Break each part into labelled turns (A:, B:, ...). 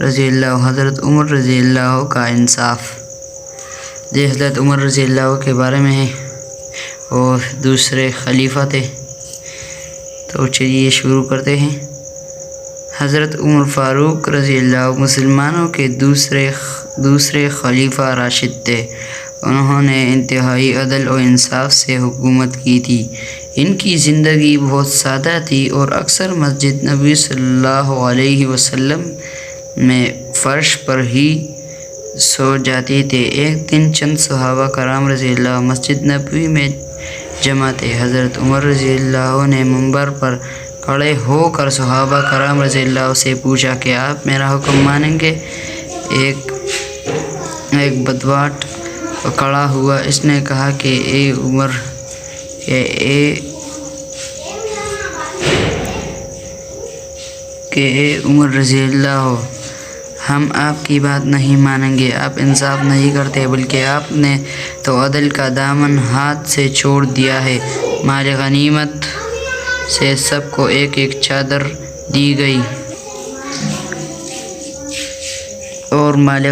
A: رضی اللہ حضرت عمر رضی اللہ کا انصاف۔ یہ حضرت عمر رضی اللہ کے بارے میں ہے اور دوسرے خلیفہ تھے۔ تو چلیے شروع کرتے ہیں۔ حضرت عمر فاروق رضی اللہ مسلمانوں کے دوسرے خلیفہ راشد تھے۔ انہوں نے انتہائی عدل و انصاف سے حکومت کی تھی۔ ان کی زندگی بہت سادہ تھی اور اکثر مسجد نبی صلی اللہ علیہ وسلم میں فرش پر ہی سو جاتے تھے۔ ایک دن چند صحابہ کرام رضی اللہ مسجد نبوی میں جمع تھے۔ حضرت عمر رضی اللہ نے منبر پر کھڑے ہو کر صحابہ کرام رضی اللہ سے پوچھا کہ آپ میرا حکم مانیں گے؟ ایک بدواٹ کھڑا ہوا، اس نے کہا کہ اے عمر رضی اللہ ہو، ہم آپ کی بات نہیں مانیں گے۔ آپ انصاف نہیں کرتے، بلکہ آپ نے تو عدل کا دامن ہاتھ سے چھوڑ دیا ہے۔ مال غنیمت سے سب کو ایک ایک چادر دی گئی اور مال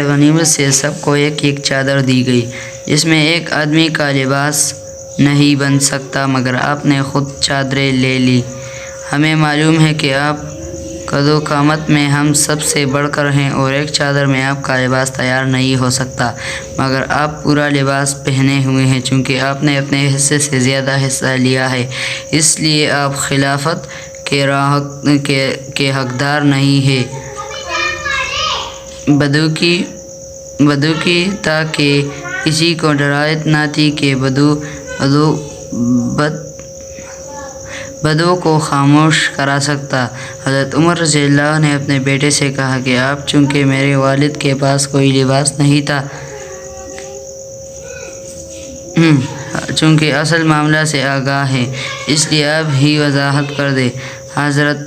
A: غنیمت سے سب کو ایک ایک چادر دی گئی، جس میں ایک آدمی کا لباس نہیں بن سکتا، مگر آپ نے خود چادریں لے لی۔ ہمیں معلوم ہے کہ آپ قد و قامت میں ہم سب سے بڑھ کر ہیں اور ایک چادر میں آپ کا لباس تیار نہیں ہو سکتا، مگر آپ پورا لباس پہنے ہوئے ہیں، چونکہ آپ نے اپنے حصے سے زیادہ حصہ لیا ہے، اس لیے آپ خلافت کے حقدار نہیں ہیں۔ بدو کی تاکہ کسی کو ڈرایت نہ تھی کہ بدو کو خاموش کرا سکتا۔ حضرت عمر رضی اللہ نے اپنے بیٹے سے کہا کہ آپ چونکہ میرے والد کے پاس کوئی لباس نہیں تھا، چونکہ اصل معاملہ سے آگاہ ہے، اس لیے آپ ہی وضاحت کر دیں۔ حضرت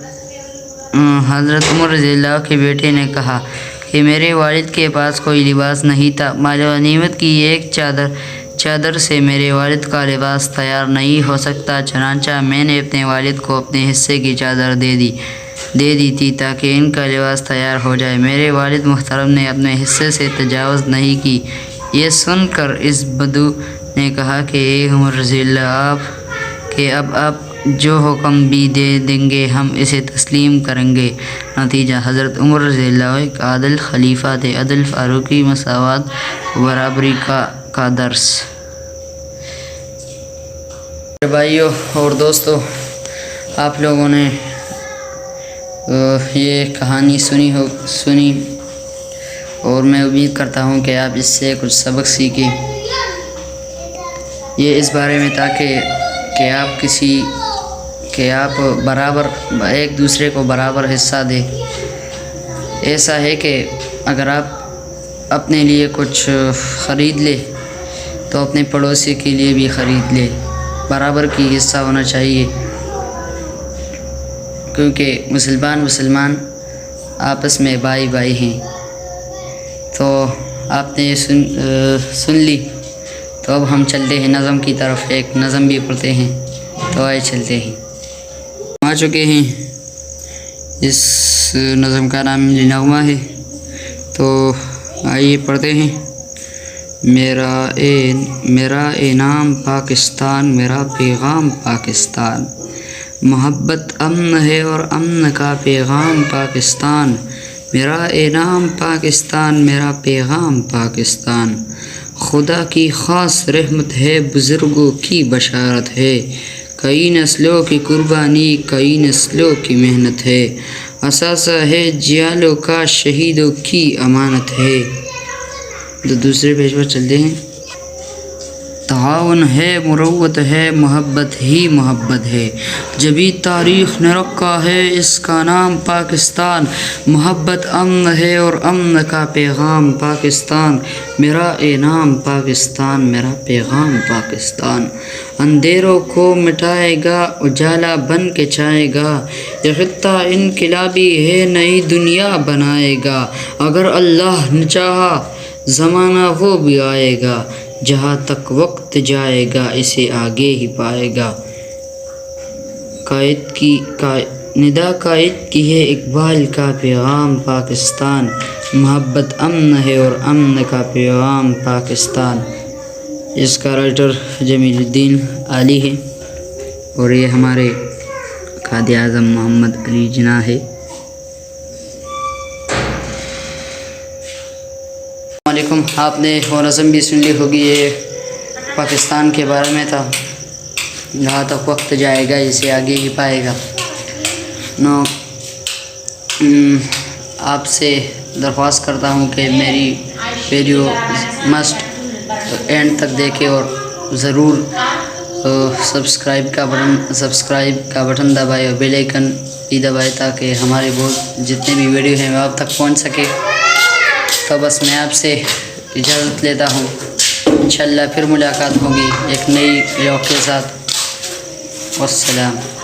A: عمر رضی اللہ کے بیٹے نے کہا کہ میرے والد کے پاس کوئی لباس نہیں تھا، مال غنیمت کی ایک چادر سے میرے والد کا لباس تیار نہیں ہو سکتا، چنانچہ میں نے اپنے والد کو اپنے حصے کی چادر دے دی تھی تاکہ ان کا لباس تیار ہو جائے۔ میرے والد محترم نے اپنے حصے سے تجاوز نہیں کی۔ یہ سن کر اس بدو نے کہا کہ اے عمر رضی اللہ اب آپ جو حکم بھی دے دیں گے ہم اسے تسلیم کریں گے۔ نتیجہ حضرت عمر رضی اللہ ایک عادل خلیفہ تھے۔ عدل، فاروقی، مساوات و برابری کا درس۔ بھائیوں اور دوستوں، آپ لوگوں نے یہ کہانی سنی اور میں امید کرتا ہوں کہ آپ اس سے کچھ سبق سیکھیں۔ یہ اس بارے میں تاکہ آپ برابر ایک دوسرے کو برابر حصہ دیں۔ ایسا ہے کہ اگر آپ اپنے لیے کچھ خرید لیں تو اپنے پڑوسی کے لیے بھی خرید لیں، برابر کی حصہ ہونا چاہیے، کیونکہ مسلمان آپس میں بھائی ہیں۔ تو آپ نے سن لی، تو اب ہم چلتے ہیں نظم کی طرف، ایک نظم بھی پڑھتے ہیں، تو آئے چلتے ہیں۔ آ چکے ہیں، اس نظم کا نام نغمہ ہے، تو آئیے پڑھتے ہیں۔ میرا انعام پاکستان، میرا پیغام پاکستان، محبت امن ہے اور امن کا پیغام پاکستان، میرا انعام پاکستان، میرا پیغام پاکستان، خدا کی خاص رحمت ہے، بزرگوں کی بشارت ہے، کئی نسلوں کی قربانی، کئی نسلوں کی محنت ہے، اثاثہ ہے جیالوں کا، شہیدوں کی امانت ہے۔ تو دوسرے پیج پر چلتے ہیں۔ تعاون ہے، مروت ہے، محبت ہی محبت ہے، جبھی تاریخ نے رکھا ہے اس کا نام پاکستان، محبت امن ہے اور امن کا پیغام پاکستان، میرا انعام پاکستان، میرا پیغام پاکستان، اندھیروں کو مٹائے گا، اجالا بن کے چھائے گا، یہ خطہ انقلابی ہے، نئی دنیا بنائے گا، اگر اللہ نے چاہا زمانہ وہ بھی آئے گا، جہاں تک وقت جائے گا اسے آگے ہی پائے گا، ندا کا عید کی ہے اقبال کا پیغام پاکستان، محبت امن ہے اور امن کا پیغام پاکستان۔ اس کا رائٹر جمیل الدین علی ہے اور یہ ہمارے قائد اعظم محمد علی جناح ہے۔ السلام علیکم۔ آپ نے وہ نظم بھی سن لی ہوگی، یہ پاکستان کے بارے میں تھا۔ جہاں تک وقت جائے گا اسے آگے ہی پائے گا۔ آپ سے درخواست کرتا ہوں کہ میری ویڈیو مسٹ اینڈ تک دیکھیں اور ضرور سبسکرائب کا بٹن دبائے اور بیل آئیکن بھی دبائے تاکہ ہمارے بہت جتنے بھی ویڈیو ہیں وہ آپ تک پہنچ سکے۔ تو بس میں آپ سے اجازت لیتا ہوں، انشاءاللہ پھر ملاقات ہوگی ایک نئی ویڈیو کے ساتھ۔ والسلام۔